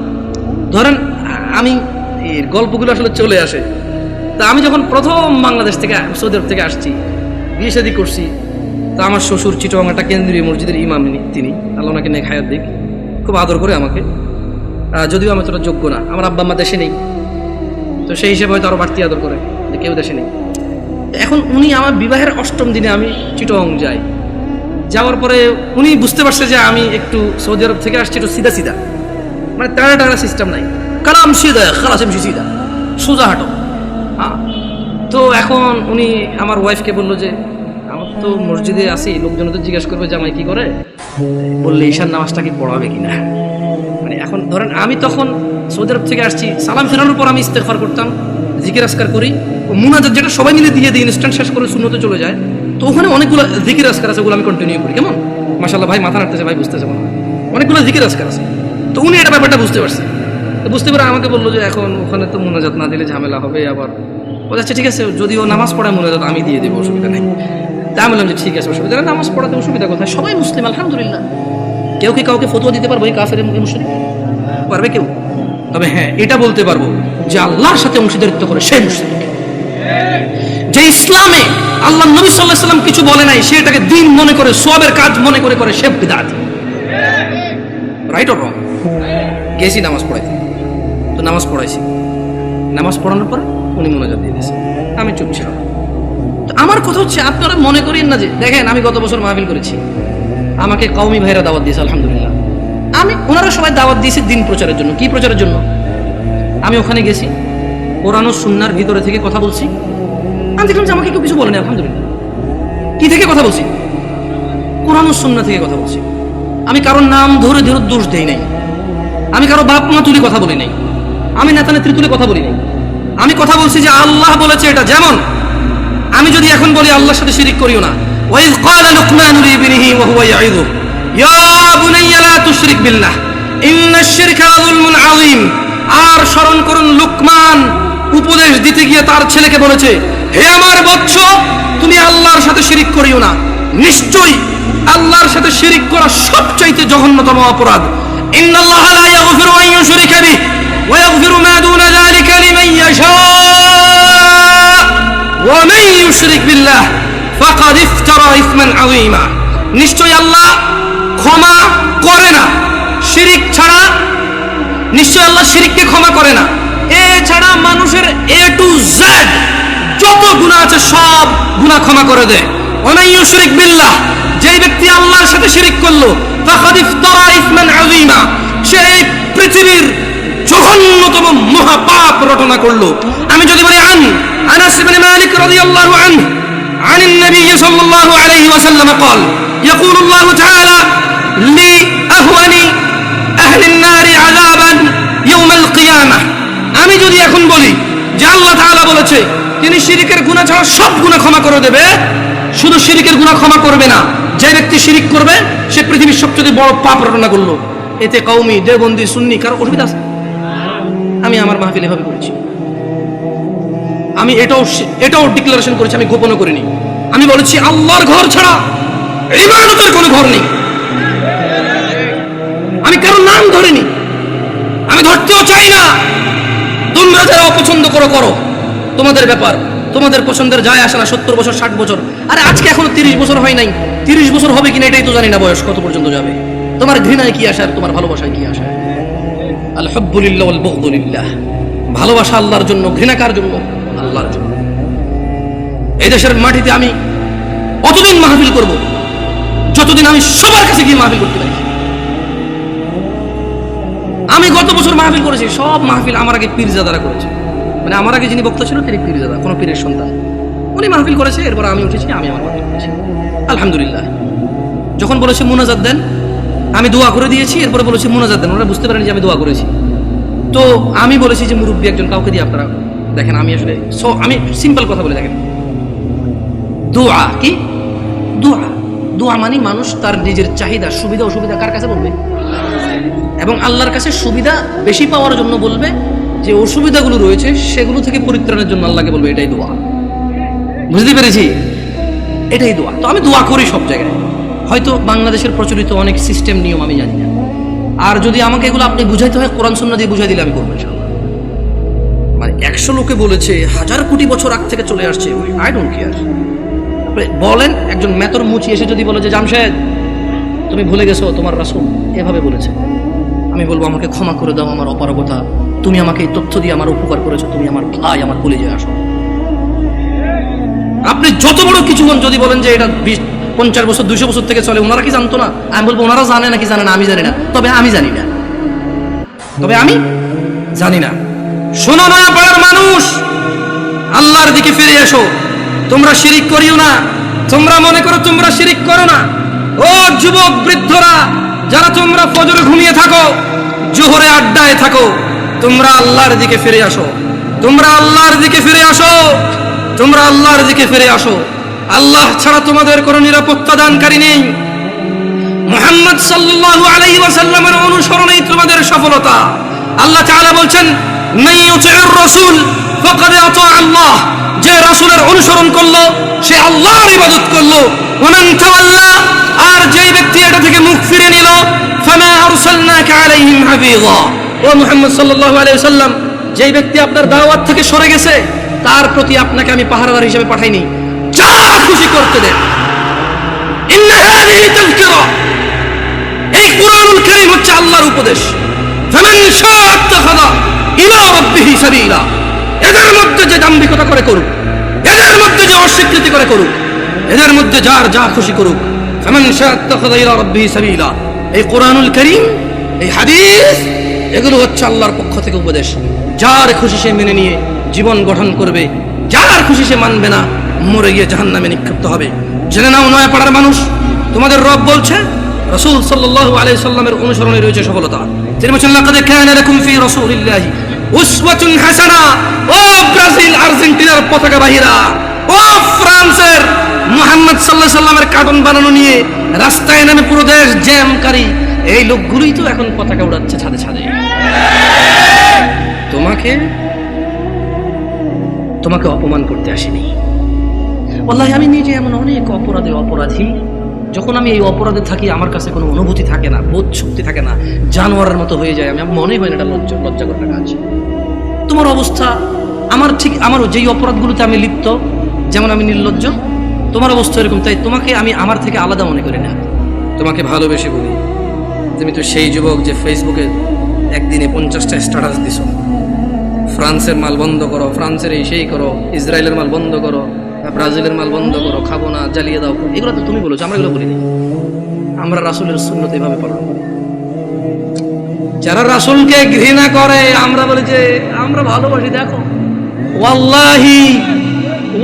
Speaker 1: ধরেন আমি এর গল্পগুলো আসলে চলে আসে। তা আমি যখন প্রথম বাংলাদেশ থেকে সৌদি আরব থেকে আসছি, বিয়ে শাদী করছি, তা আমার শ্বশুর চিটগাং একটা কেন্দ্রীয় মসজিদের ইমাম, তিনি আল্লাহ ওনাকে নেক হায়াত দিক, খুব আদর করে আমাকে। যদিও আমি তোরা যোগ্য না, আমার আব্বা আম্মা দেশে নেই, তো সেই হিসেবে হয়তো আরো বাড়তি আদর করে যে কেউ দেশে নেই। এখন উনি আমার বিবাহের 8ম দিনে আমি চিটগাং যাই। যাওয়ার পরে উনি বুঝতে পারছে যে আমি একটু সৌদি আরব থেকে আসছি একটু সিধা সিধা, মানে টানা টানা সিস্টেম নাই, কালাম সিধা খালাস এমসি সিধা, সোজা হাঁটো। হ্যাঁ, তো এখন উনি আমার ওয়াইফকে বললো যে আমার তো মসজিদে আসি, লোকজন তো জিজ্ঞাসা করবে জামাই কি করে, বললে ঈশান নামাজটা কি পড়াবে কিনা। মানে এখন ধরেন আমি তখন সৌদি আরব থেকে আসছি, সালাম ফেরানোর পর আমি ইস্তেগফার করতাম, জিকির আজকার করি, মুনাজাত যেটা সবাই মিলে দিয়ে দিই, ইনস্ট্যান্ট শেষ করে সুন্নতে চলে যায়। তো ওখানে অনেকগুলো জিকির আজকার আছে, ওগুলো আমি কন্টিনিউ করি। কেমন মাশাআল্লাহ ভাই, মাথা নাড়তেছে ভাই, বুঝতেছে মনে হয় অনেকগুলো জিকির আজকার আছে। তো উনি এটা ব্যাপারটা বুঝতে পারছে, তো বুঝতে পারে আমাকে বললো যে এখন ওখানে তো মুনাজাত না দিলে ঝামেলা হবে। আবার ও আচ্ছা ঠিক আছে, যদি ও নামাজ পড়ায় মুনাজাত আমি দিয়ে দেবো, অসুবিধা নেই। তা আমি বললাম যে ঠিক আছে, অসুবিধা নেই, নামাজ পড়াতে অসুবিধা কোথায়, সবাই মুসলিম আলহামদুলিল্লাহ। কেউ কি কাউকে ফতোয়া দিতে পারবো এই কাফের মুশরিক? পারবে কেউ? তবে হ্যাঁ এটা বলতে পারবো যে আল্লাহর সাথে অংশীদারিত্ব করে সে মুশরিক। যে ইসলামে আল্লাহ নবী সাল্লাল্লাহু আলাইহি ওয়াসাল্লাম কিছু বলে নাই, সে এটাকে দ্বীন মনে করে, সওয়াবের কাজ মনে করে করে সে বিদআতি। Right or wrong? গেছি নামাজ পড়াইতে, তো নামাজ পড়াইছি, নামাজ পড়ানোর পর উনি মুনাজাত দিয়ে দিয়েছে, আমি চুপ ছিলাম। আমার কথা হচ্ছে আপনারা মনে করেন না যে দেখেন আমি গত বছর মাহফিল করেছি, আমাকে কওমি ভাইরা দাওয়াত দিয়েছে, আলহামদুলিল্লাহ। ওনারা সবাই দাওয়াত দিয়েছে দিন প্রচারের জন্য। কি প্রচারের জন্য? আমি ওখানে গেছি, কোরআন ও সুন্নাহর ভিতরে থেকে কথা বলছি। আমি দেখলাম যে আমাকে কেউ কিছু বলেনি, আলহামদুলিল্লাহ। কি থেকে কথা বলছি? কোরআন ও সুন্নাহ থেকে কথা বলছি। আমি কারোর নাম ধরে ধরে দোষ দেই নাই, আমি কারো বাপ মা তুলে কথা বলি নাই, আমি নেতা নেত্রী তুলে কথা বলি নাই। আমি কথা বলছি যে আল্লাহ বলেছে এটা। যেমন আমি যদি এখন বলি আল্লাহর সাথে শিরিক করিও না, ওয়াইজ ক্বালা লুকমানু লিবনিহি ওয়া হুয়া ইয়াইযু ইয়া বুনাইয়া লা তুশরিক বিল্লাহ ইন্নাশ শিরকা যুলমুন আযীম। আর স্মরণ করুন, লুকমান উপদেশ দিতে গিয়ে তার ছেলেকে বলেছে, হে আমার বৎস, তুমি আল্লাহর সাথে শিরিক করিও না। নিশ্চয়ই আল্লাহর সাথে শিরিক করা সবচাইতে জঘন্যতম অপরাধ। ইন্নাল্লাহা লা ইয়াগফিরু আন ইউশরিকা বিহি ওয়া ইয়াগফিরু মা দুনা যালিকা লিমান ইয়াশা ওয়া মান ইউশরিক বিল্লাহ ফাকাদ ইফতারা ইসমান আযীমা। নিশ্চয়ই আল্লাহ ক্ষমা করে না শিরিক ছাড়া। নিশ্চয় আল্লাহ শিরিককে ক্ষমা করে না। এছাড়া মানুষের এ টু জেড যত গুনাহ আছে সব গুনাহ ক্ষমা করে দেয়। ওয়া মান ইউশরিক বিল্লাহ, যেই ব্যক্তি আল্লাহর সাথে শিরিক করলো, ফাকাদ ইফতারা ইসমান আযীমা, সে এই পৃথিবীর জঘন্যতম মহাপাপ রটনা করলো। আমি যদি বলি আনাস ইবনে মালিক রাদিয়াল্লাহু আনহু عن النبي صلى الله عليه وسلم قال يقول الله تعالى لأهون أهل النار عذابا يوم القيامة। আমি যদি এখন বলি যে আল্লাহ তাআলা বলেছে তিনি শিরিকের গুনাহ ছাড়া সব গুনাহ ক্ষমা করে দেবে, শুধু শিরিকের গুনাহ ক্ষমা করবে না, যে ব্যক্তি শিরিক করবে সে পৃথিবীর সবচেয়ে বড় পাপ রটনা করলো। এতে কওমি, দেওবন্দি, সুন্নি কারো অসুবিধা আছে? আমি আমার মাহফিল এভাবে করেছি। আমি এটাও ডিক্লারেশন করেছি, আমি গোপন করিনি। আমি বলেছি আল্লাহর ঘর ছাড়া ইবাদতের কোনো ঘর নেই। আমি কারো নাম ধরিনি, আমি ধরতেও চাই না। তোমরা যারা অপছন্দ করো, তোমাদের ব্যাপার, তোমাদের পছন্দের যায় আসে না। 70 বছর 60 বছর, আরে আজকে এখনো 30 বছর হয় নাই। 30 বছর হবে কিনা এটাই তো জানি না, বয়স কত পর্যন্ত যাবে। তোমার ঘৃণায় কি আসে আর তোমার ভালোবাসায় কি আসে? আল হুব্বু লিল্লাহ ওয়াল বুগদু লিল্লাহ। ভালোবাসা আল্লাহর জন্য, ঘৃণা কার জন্য? আল্লাহর জন্য। এই দেশের মাটিতে আমি অতদিন মাহফিল করব যতদিন আমি সবার কাছে গিয়ে মাহফিল করতে পারি। আমি গত বছর মাহফিল করেছি, সব মাহফিল আমার আগে পীরজাদারা করেছে। মানে আমার আগে যিনি বক্তা ছিল তিনি পীরজাদা, কোনো পীরের সন্তান, উনি মাহফিল করেছে। এরপর আমি উঠেছি, আমি আমার মাহফিল করেছি, আলহামদুলিল্লাহ। যখন বলেছে মুনাজাত দেন, আমি দোয়া করে দিয়েছি। এরপরে বলেছে মুনাজাত দেন, ওরা বুঝতে পারেনি যে আমি দোয়া করেছি। তো আমি বলেছি যে মুরব্বী একজন কাউকে দিয়ে আপনারা দেখেন। আমি আসলে আমি সিম্পল কথা বলে দেখেন, দোয়া কি? দোয়া মানে মানুষ তার নিজের চাহিদা, সুবিধা অসুবিধা কার কাছে বলবে? এবং আল্লাহর কাছে সুবিধা বেশি পাওয়ার জন্য বলবে, যে অসুবিধাগুলো রয়েছে সেগুলো থেকে পরিত্রাণের জন্য আল্লাহকে বলবে। এটাই দোয়া। বুঝতে পেরেছি? এটাই দোয়া। তো আমি দোয়া করি সব জায়গায়। হয়তো বাংলাদেশের প্রচলিত অনেক সিস্টেম নিয়ম আমি জানি না, আর যদি আমাকে এগুলো আপনি বুঝাইতে হয় কোরআন সুন্নাহ দিয়ে বুঝাই দিলে আমি করবো ইনশাআল্লাহ। মানে 100 লোকে বলেছে, 1000 কোটি বছর আগ থেকে চলে আসছে, আই ডোন্ট কেয়ার। বলেন একজন মেতর মুচি এসে যদি বলে যে জামশেদ তুমি ভুলে গেছো তোমার রাসূল এভাবে বলেছে, আমি বলবো আমাকে ক্ষমা করে দাও, আমার অপারগতা। তুমি আমাকে এই তথ্য দিয়ে আমার উপকার করেছো, তুমি আমার ভাই, আমার কলিজায় আসো। আপনি যত বড় কিছু যদি বলেন যে এটা 50 বছর 200 বছর থেকে চলে, ওনারা কি জানতো না? আমি বলবো ওনারা জানে নাকি জানে না আমি জানি না, তবে আমি জানি না। শোনো না পাড়ার মানুষ, আল্লাহর দিকে ফিরে এসো। তোমরা শিরিক করিও না। তোমরা মনে করো তোমরা শিরিক করো না। ও যুবক বৃদ্ধরা, যারা তোমরা ফজরে ঘুমিয়ে থাকো, জোহরে আড্ডায় থাকো, তোমরা আল্লাহর দিকে ফিরে আসো। আল্লাহ ছাড়া তোমাদের কোনো নিরাপত্তা দানকারী নেই। মুহাম্মদ সাল্লাল্লাহু আলাইহি ওয়াসাল্লামের অনুসরণেই তোমাদের সফলতা। আল্লাহ তাআলা বলছেন, মান ইউতি'র রাসূল ফাকাদ আতা আল্লাহ। যে রাসূলের অনুসরণ করলো সে আল্লাহর ইবাদত করলো। ওয়া মান তাওয়াল্লা, আর যেই ব্যক্তি এটা থেকে মুখ ফিরে নিল, ফামা আরসালনাকা আলাইহিম হাফিযা। ও মুহাম্মদ সাল্লাল্লাহু আলাইহি ওয়াসাল্লাম, যেই ব্যক্তি আপনার দাওয়াত থেকে সরে গেছে তার প্রতি আপনাকে আমি পাহারাদার হিসেবে পাঠাইনি, যা খুশি করতে দেন। ইন্না হাযিহি তাযকিরা, এই কুরআনুল কারীম হচ্ছে আল্লাহর উপদেশ। ফামান শাআ আত্তাখাযা ইলা রাব্বিহি সাবিলা, এদের মধ্যে যে দাম্ভিকতা করে করুক, এদের মধ্যে যে অস্বীকৃতি করে করুক, এদের মধ্যে যার যা খুশি করুক। ফামান শাআ ইত্তাখাযা ইলা রাব্বিহি সাবিলা। এই কোরআনুল কারীম, এই হাদিস, এগুলো হচ্ছে আল্লাহর পক্ষ থেকে উপদেশ। যার খুশি সে মেনে নিয়ে জীবন গঠন করবে, যার খুশি সে মানবে না, মরে গিয়ে জাহান্নামে নিক্ষিপ্ত হবে। জেনে নাও নয়াপাড়ার মানুষ, তোমাদের রব বলছে রাসূল সাল্লাল্লাহু আলাইহি সাল্লামের অনুসরণে রয়েছে সফলতা। তিনি বলেছেন লাকাদ কানা লাকুম ফি রাসূলিল্লাহি উসওয়াতুন হাসানা। ও ব্রাজিল আর্জেন্টিনার পতাকা বাহিরা, ও ফ্রান্সের মুহাম্মদ সাল্লাল্লাহু আলাইহি সাল্লামের কার্টুন বানানো নিয়ে রাস্তায় নামে পুরো দেশ জ্যামকারী এই লোকগুলোই তো এখন পতাকা উড়াচ্ছে ছাদে ছাদে। তোমাকে অপমান করতে আসেনি। ওয়াল্লাহি আমি নিজে এমন অনেক অপরাধী, যখন আমি এই অপরাধে থাকি আমার কাছে কোনো অনুভূতি থাকে না, বোধ শক্তি থাকে না, জানোয়ারের মতো হয়ে যায়। আমি মনে হয় না এটা লজ্জা করার কাজ। তোমার অবস্থা আমারও যেই অপরাধগুলোতে আমি লিপ্ত, যেমন আমি নির্লজ্জ, তোমার অবস্থা এরকম। তাই তোমাকে আমি আমার থেকে আলাদা মনে করি না, তোমাকে ভালোবেসে বলি। তুমি তো সেই যুবক যে ফেসবুকে একদিনে 50টা স্ট্যাটাস দিছো, ফ্রান্সের মাল বন্ধ করো, ফ্রান্সের এই সেই করো, ইসরায়েলের মাল বন্ধ করো, ব্রাজিলের মাল বন্ধ করো, খাবো না, জ্বালিয়ে দাও। এগুলো তো তুমি বলেছো, আমরা এগুলো বলিনি। আমরা রাসূলের সুন্নত এভাবে পালন করি। যারা রাসূলকে ঘৃণা করে আমরা বলি যে আমরা ভালোবাসি। দেখো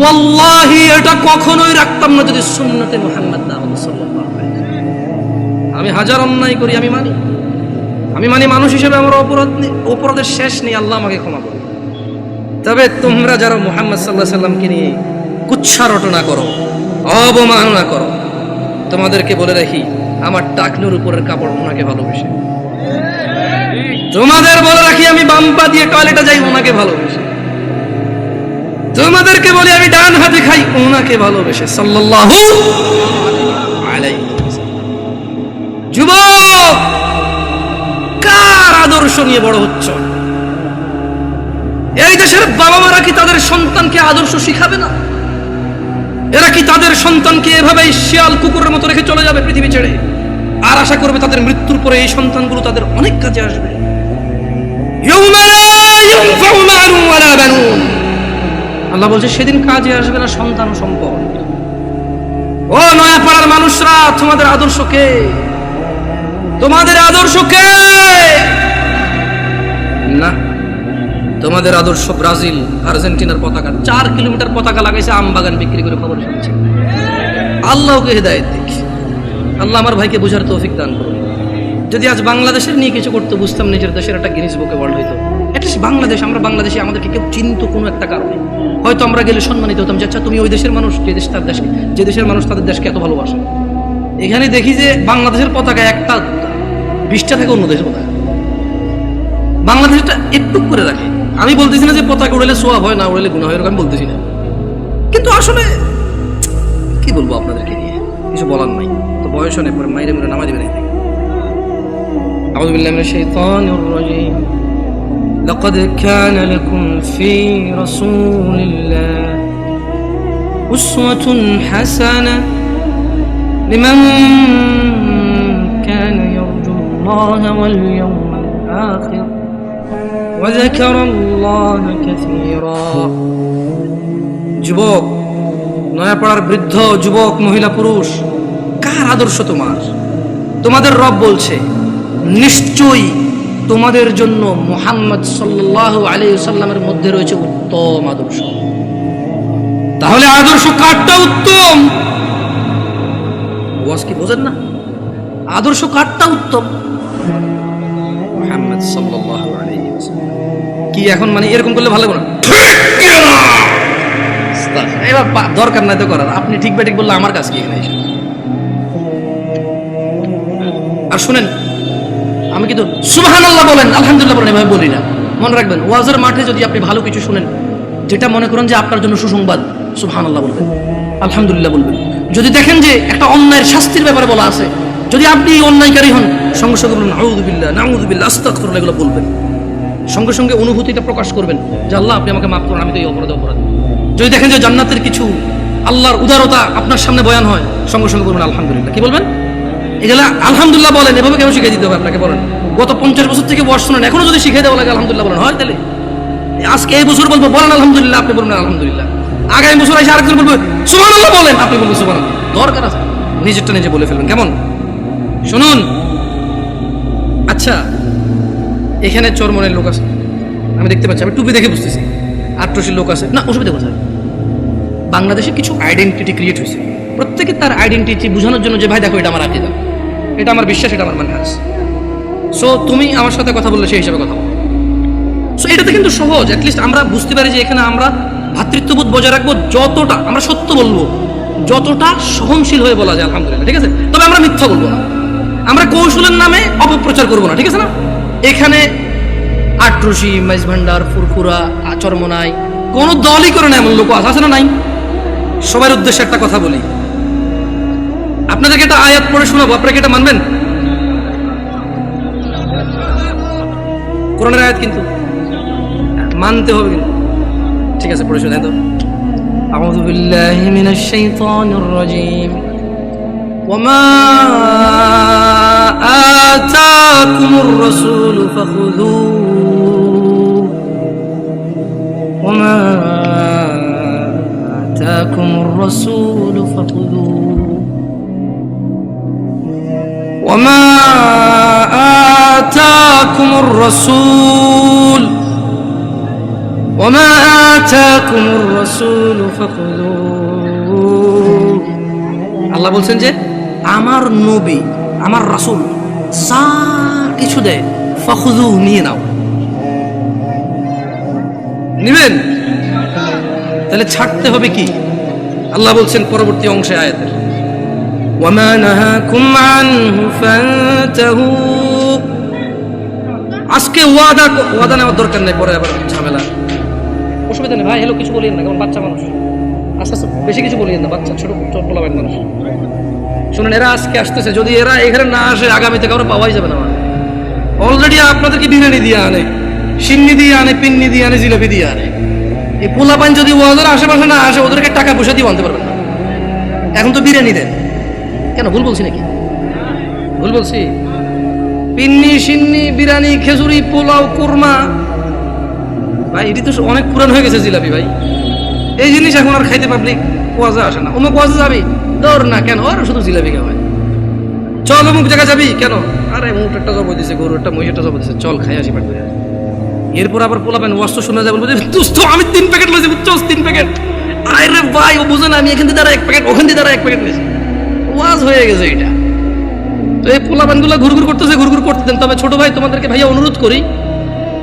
Speaker 1: ওয়াল্লাহি এটা কখনোই রাখতাম না যদি সুন্নতে মুহাম্মদ না হতো সাল্লাল্লাহু আলাইহি ওয়াসাল্লাম। আমি হাজার অন্যায় করি, আমি মানি মানুষ হিসেবে আমার অপরাধের শেষ নেই, আল্লাহ আমাকে ক্ষমা করবে। তবে তোমরা যারা মুহাম্মদ সাল্লাল্লাহু আলাইহি ওয়াসাল্লামকে নিয়ে কুচ্ছা রটনা করো, অবমাননা করো, তোমাদেরকে বলে রাখি আমার টাকনুর উপরের কাপড় ওনাকে ভালোবেসে। তোমাদের বলে রাখি আমি বাম্পা দিয়ে টয়লেটে যাই ওনাকে ভালোবেসে। তোমাদেরকে বলি আমি ডান হাতে খাই ওনাকে ভালোবেসে সাল্লাল্লাহু আলাইহি ওয়াসাল্লাম। যুবক, কার আদর্শ নিয়ে বড় হচ্ছ? এই দেশের বাবা মারা কি তাদের সন্তানকে আদর্শ শিখাবে না? এরা কি তাদের সন্তানকে এভাবেই শিয়াল কুকুরের মতো রেখে চলে যাবে পৃথিবী ছেড়ে, আর আশা করবে তাদের মৃত্যুর পরে এই সন্তানগুলো তাদের অনেক কাজে আসবে? আল্লাহ বলছে সেদিন কাজে আসবে না সন্তান ও সম্পদ। ও নয়াপাড়ার মানুষরা, তোমাদের আদর্শ কে? না, তোমাদের আদর্শ ব্রাজিল আর্জেন্টিনার পতাকা। 4 কিলোমিটার পতাকা লাগাইছে আম বাগান বিক্রি করে, খবর শুনছি। আল্লাহকে হেদায়েত দিক। আল্লাহ আমার ভাইকে বুঝার তৌফিক দান করুন। যদি আজ বাংলাদেশের নিয়ে কিছু করতে বুঝতাম, নিজের দেশের একটা গিনিস বুকে ওয়ার্ল্ড হইতো। অ্যাটলিস্ট বাংলাদেশ, আমরা বাংলাদেশি, আমাদেরকে কেউ চিনত কোনো একটা কারণে, হয়তো আমরা গেলে সম্মানিত হতাম যে আচ্ছা তুমি ওই দেশের মানুষ, যে দেশের মানুষ তাদের দেশকে এত ভালোবাসে। এখানে দেখি যে বাংলাদেশের পতাকা একটা 20টা থেকে অন্য দেশের পতাকা, বাংলাদেশটা একটু করে রাখে। আমি বলতেছি না যে পতাকা উড়ালে সোয়াব হয়, না উড়ালে গুনাহ হয়, আমি বলতেছি না, কিন্তু আসলে কি বলবো আপনাদেরকে নিয়ে, কিছু বলার নাই। তো বয়স অনেক, পরে মাইরে মেরে নামাজ দিবে না। আউযু বিল্লাহি মিনাশ শাইতানির রাজীম। লাকাদ কানা লাকুম ফি রাসূলিল্লাহি উসওয়াতুন হাসানাহ লিমান কানা ইয়ারজুল্লাহা ওয়াল ইয়াওমাল আখির ওয়া যাকারাল্লাহা কাসীরা। যুবক, নয়াপাড়ার বৃদ্ধ, যুবক, মহিলা, পুরুষ, কার আদর্শ তোমাদের রব বলছে নিশ্চয়ই তোমাদের জন্য মুহাম্মদ সাল্লাল্লাহু আলাইহি ওয়াসাল্লামের মধ্যে রয়েছে উত্তম আদর্শ। তাহলে আদর্শ কারটা উত্তম? ওয়াজ কি বোঝেন না? আদর্শ কারটা উত্তম? মুহাম্মদ সাল্লাল্লাহু আলাইহি ওয়াসাল্লাম। কি এখন মানে এরকম করলে ভালো হবে না? এবার দরকার নাই তো করার, আপনি ঠিক বেঠিক বললে আমার কাজ কি এখানে এসে। আর শুনেন, আমি কিন্তু সুবহানাল্লাহ বলেন, আলহামদুলিল্লাহ বলেন এভাবে বলি না। মনে রাখবেন, ওয়াজের মাঠে যদি আপনি ভালো কিছু শুনেন, যেটা মনে করেন যে আপনার জন্য সুসংবাদ, সুবহানাল্লাহ বলবেন, আলহামদুলিল্লাহ বলবেন। যদি দেখেন যে একটা অন্যায়ের শাস্তির ব্যাপারে বলা আছে, যদি আপনি অন্যায়কারী হন, সঙ্গে সঙ্গে বলবেন আউযুবিল্লাহ, নাউযুবিল্লাহ, আস্তাগফিরুল্লাহ, এগুলো বলবেন। সঙ্গে সঙ্গে অনুভূতিটা প্রকাশ করবেন যে আল্লাহ আপনি আমাকে মাফ করুন, আমি তো এই অপরাধ। যদি দেখেন যে জান্নাতের কিছু, আল্লাহর উদারতা আপনার সামনে বয়ান হয়, সঙ্গে সঙ্গে বলবেন আলহামদুলিল্লাহ। কি বলবেন? এগুলা আলহামদুলিল্লাহ বলেন। এভাবে কেন শিখিয়ে দিতে হবে আপনাকে? বলেন, গত 50 বছর থেকে বয়স শুনেন, এখনো যদি শিখিয়ে দেওয়া লাগে আলহামদুলিল্লাহ বলেন, হয় তাহলে আজকে এই বছর বলবো বলেন আলহামদুলিল্লাহ, আপনি বলবেন আলহামদুলিল্লাহ। আগামী বছর এসে আরেকজন বলবে সুবহানাল্লাহ বলেন, আপনি বলবেন সুবহানাল্লাহ। দরকার আছে নিজেরটা নিজে বলে ফেলবেন, কেমন? শুনুন, আচ্ছা এখানে চরমনের লোক আছে, আমি দেখতে পাচ্ছি, আমি টুপি দেখে বুঝতেছি আট্রসির লোক আছে, না অসুবিধা কোথায়? বাংলাদেশে কিছু আইডেন্টিটি ক্রিয়েট হয়েছে, প্রত্যেকে তার আইডেন্টিটি বোঝানোর জন্য যে ভাই দেখো এটা আমার আকীদা, এটা আমার বিশ্বাস, এটা আমার মানহাজ। সো তুমি আমার সাথে কথা বললে সেই হিসাবে কথা বলো। সো এটাতে কিন্তু সহজ, অ্যাটলিস্ট আমরা বুঝতে পারি যে এখানে আমরা ভ্রাতৃত্ববোধ বজায় রাখবো, যতটা আমরা সত্য বলবো, যতটা সহনশীল হয়ে বলা যায় আলহামদুলিল্লাহ, ঠিক আছে? তবে আমরা মিথ্যা বলবো না, আমরা কৌশলের নামে অপপ্রচার করবো না, ঠিক আছে না? এখানে আট্রসি, মাইজ ভান্ডার, ফুরফুরা, চরমনাই কোন দলই করে না এমন লোক আছে না? নাই। সবার উদ্দেশ্যে একটা কথা বলি, আপনাদেরকে একটা আয়াত পড়ে শোনাবো, আপনারা কি এটা মানবেন? কোরআনের আয়াত কিন্তু মানতে হবে কিন্তু, ঠিক আছে? পড়ে শোনাই তো। আউযু বিল্লাহি মিনাশ শাইতানির রাজীম। ওয়ামা আতাকুমুর রাসূলু ফাখুযুহু ওয়ামা আতাকুমুর রাসূলু ফাখুযুহু ওয়ামা আতাকুমুর রাসূল ওয়ামা আতাকুমুর রাসূলু ফাখুযুহু। আল্লাহ বলছেন যে আমার নবী, আমার রাসূল যা কিছু দেয় ফাখুযুহু, নিয়ে নাও। নিবেন? তাহলে ছাড়তে হবে কি? আল্লাহ বলছেন পরবর্তী অংশে আয়াতের, ওয়ামা নাহাকুম আনহু ফান্তাহু। আজকে ওয়াদা নেওয়ার দরকার নেই, পরে আবার ঝামেলা, অসুবিধা নেই ভাই। হ্যালো কিছু বলিয়েন না, কারণ বাচ্চা মানুষ, আস্তে আস্তে বেশি কিছু বলিয়েন না, বাচ্চা ছোট ছোট পোলাবেন মানুষ। শুনুন, এরা আজকে আসতেছে, যদি এরা এখানে না আসে আগামীতে কারো পাওয়াই যাবে না। অলরেডি আপনাদেরকে বিরিয়ানি দিয়ে আনে, সিন্নি দিয়ে আনে, পিন্নি দিয়ে আনে, জিলাপি দিয়ে আনে। এই পোলাপান যদি ওয়াজের আশেপাশে না আসে, ওদেরকে টাকা পয়সা দিয়ে আনতে পারবেন না। এখন তো বিরিয়ানি দেন, কেন? ভুল বলছি নাকি? ভুল বলছি? পিন্নি, সিন্নি, বিরিয়ানি, খেজুরি, পোলাও, কুরমা, ভাই এটি তো অনেক পুরান হয়ে গেছে জিলাপি ভাই। এই জিনিস এখন আর খাইতে পাবলিক ওয়াজে আসে না। অমুক ওয়াজে যাবি, দৌড় না, কেন? ওর শুধু জিলাপি খাওয়ায়। চল অমুক জায়গা যাবি, কেন? আরে মুখ একটা জব দিছে, গরু একটা, মহিষটা জব দিছে, চল খাই আসি পাঠবে। এরপর আবার পোলাবেন ওয়াজ শোনা যায়, বলবো দোস্ত আমি 3 প্যাকেট লইছি, বুঝছস? 3 প্যাকেট। আরে ভাই ও বুঝে না, আমি এখান থেকে 1 প্যাকেট, ওখান থেকে 1 প্যাকেট লইছি। ওয়াজ হয়ে গেছে এটা। তো এই পোলাপানগুলো ঘুরঘুর করতেছে, ঘুরঘুর করতে দেন। তবে ছোট ভাই তোমাদেরকে ভাইয়া অনুরোধ করি,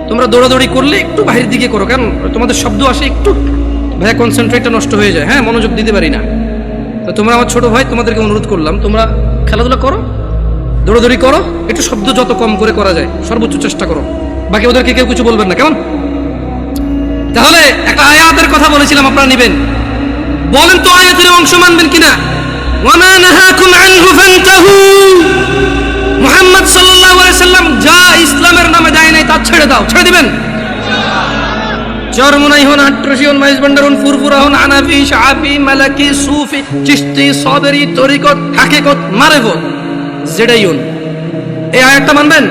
Speaker 1: তোমরা দৌড়াদৌড়ি করলে একটু বাইরের দিকে করো, কারণ তোমাদের শব্দ আসে, একটু ভাইয়া কনসেন্ট্রেটটা নষ্ট হয়ে যায়, হ্যাঁ মনোযোগ দিতে পারি না। তো তোমরা আমার ছোট ভাই, তোমাদেরকে অনুরোধ করলাম, তোমরা খেলাধুলা করো, দৌড়াদৌড়ি করো, একটু শব্দ যত কম করে করা যায় সর্বোচ্চ চেষ্টা করো। বাকি ওদেরকে কেউ কিছু বলবেন না, কেমন? তাহলে একটা আয়াতের কথা বলেছিলাম, আপনারা নিবেন, বলেন তো আয়াতের অংশ মানবেন কিনা? ওয়ামা নাহাকুম আনহু ফান্তাহু। মুহাম্মদ সাল্লাল্লাহু আলাইহি সাল্লাম যা ইসলামের নামে দেয় নাই তা ছেড়ে দাও, ছেড়ে দিবেন? চরমনাই হন, আট্রসি হন, মাইজ ভান্ডার হন, ফুরফুরা হন, হানাফি, শাফি, মালাকি, সুফি, চিশতি, সাবরি, তরিকত, হাকিকত, মারিফত, যেটাই হন, এই আয়াতটা মানবেন?